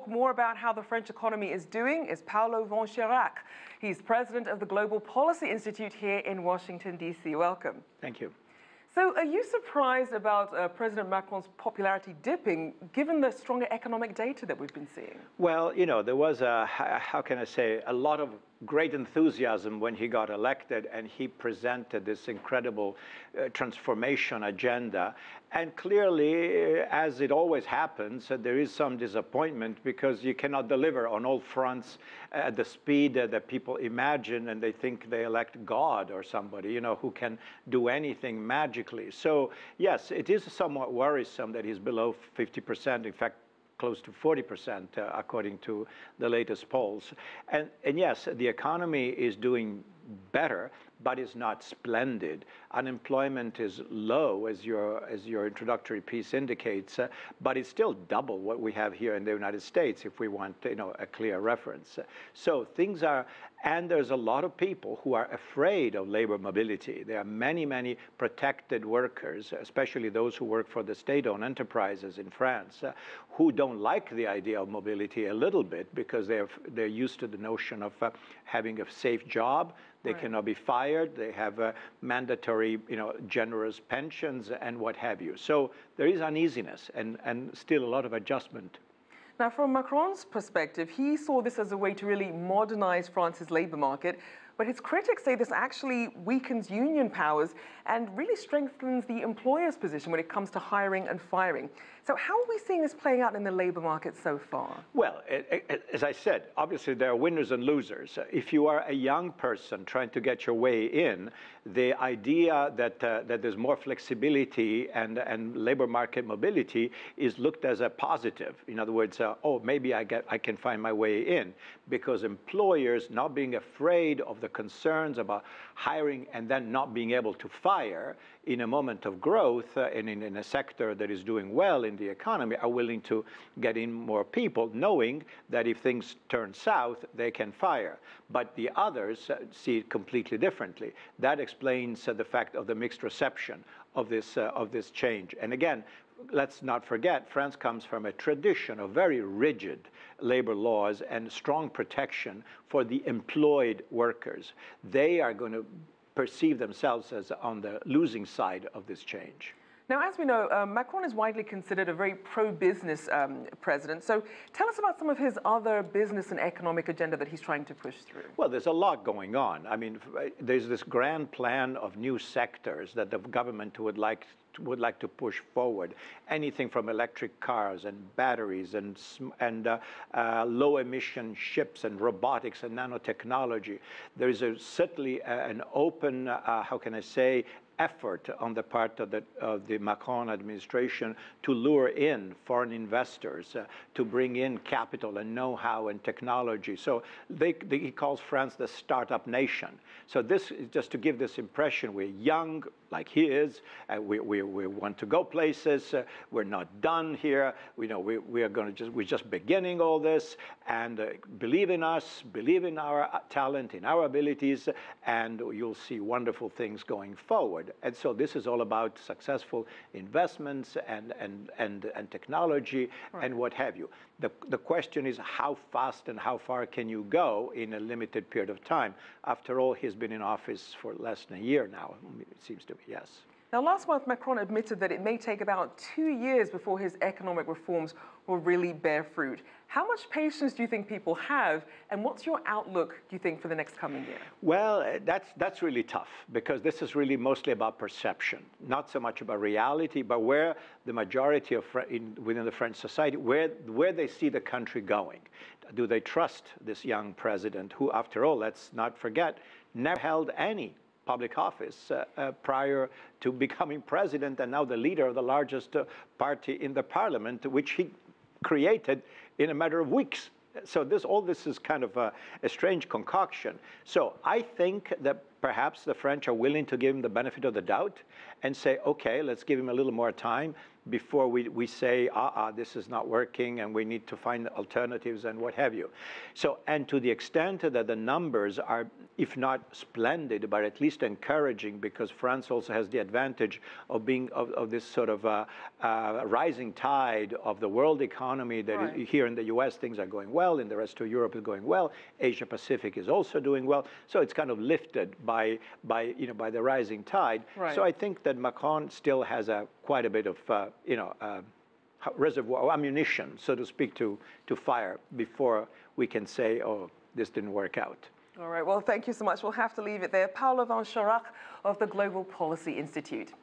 More about how the French economy is doing is Paolo von Schirach. He's president of the Global Policy Institute here in Washington, D.C. Welcome. Thank you. So are you surprised about President Macron's popularity dipping, given the stronger economic data that we've been seeing? Well, you know, there was how can I say, a lot of great enthusiasm when he got elected and he presented this incredible transformation agenda. And clearly, as it always happens, there is some disappointment because you cannot deliver on all fronts at the speed that people imagine, and they think they elect God or somebody, you know, who can do anything magically. So yes, it is somewhat worrisome that he's below 50%. In fact, close to 40%, according to the latest polls. And yes, the economy is doing better, but it's not splendid. Unemployment is low, as your introductory piece indicates, but it's still double what we have here in the United States, if we want, you know, a clear reference. So things are, and there's a lot of people who are afraid of labor mobility. There are many, many protected workers, especially those who work for the state-owned enterprises in France, who don't like the idea of mobility a little bit because they're used to the notion of having a safe job. They cannot be fired. They have mandatory, you know, generous pensions and what have you. So there is uneasiness and still a lot of adjustment. Now, from Macron's perspective, he saw this as a way to really modernize France's labor market. But his critics say this actually weakens union powers and really strengthens the employer's position when it comes to hiring and firing. So how are we seeing this playing out in the labor market so far? Well, as I said, obviously there are winners and losers. If you are a young person trying to get your way in, the idea that there's more flexibility and labor market mobility is looked as a positive. In other words, oh, maybe I can find my way in, because employers not being afraid of the concerns about hiring and then not being able to fire in a moment of growth and in a sector that is doing well in the economy are willing to get in more people, knowing that if things turn south, they can fire. But the others see it completely differently. That explains the fact of the mixed reception of this change. And again, let's not forget, France comes from a tradition of very rigid labor laws and strong protection for the employed workers. They are going to perceive themselves as on the losing side of this change. Now, as we know, Macron is widely considered a very pro-business president. So tell us about some of his other business and economic agenda that he's trying to push through. Well, there's a lot going on. I mean, there's this grand plan of new sectors that the government would like to push forward. Anything from electric cars and batteries and low-emission ships and robotics and nanotechnology. There is certainly an open, how can I say, effort on the part of the Macron administration to lure in foreign investors, to bring in capital and know-how and technology. So he calls France the startup nation. So this is just to give this impression we're young, like he is, we want to go places, we're not done here, we're just beginning all this, and believe in us, believe in our talent, in our abilities, and you'll see wonderful things going forward. And so this is all about successful investments and technology and what have you. The question is how fast and how far can you go in a limited period of time? After all, he's been in office for less than a year now, it seems to be, yes. Now, last month, Macron admitted that it may take about 2 years before his economic reforms will really bear fruit. How much patience do you think people have, and what's your outlook, do you think, for the next coming year? Well, that's really tough, because this is really mostly about perception, not so much about reality, but where the majority of within the French society, where they see the country going. Do they trust this young president who, after all, let's not forget, never held any public office prior to becoming president, and now the leader of the largest party in the parliament, which he created in a matter of weeks. So all this is kind of a strange concoction. So I think that perhaps the French are willing to give him the benefit of the doubt and say, okay, let's give him a little more time before we say, this is not working and we need to find alternatives and what have you. So, and to the extent that the numbers are, if not splendid, but at least encouraging, because France also has the advantage of being of this sort of rising tide of the world economy that right. Here in the US things are going well, in the rest of Europe is going well, Asia Pacific is also doing well. So it's kind of lifted by the rising tide. Right. So I think that Macron still has quite a bit of reservoir, ammunition, so to speak, to fire before we can say, oh, this didn't work out. All right, well, thank you so much. We'll have to leave it there. Paolo von Schirach of the Global Policy Institute.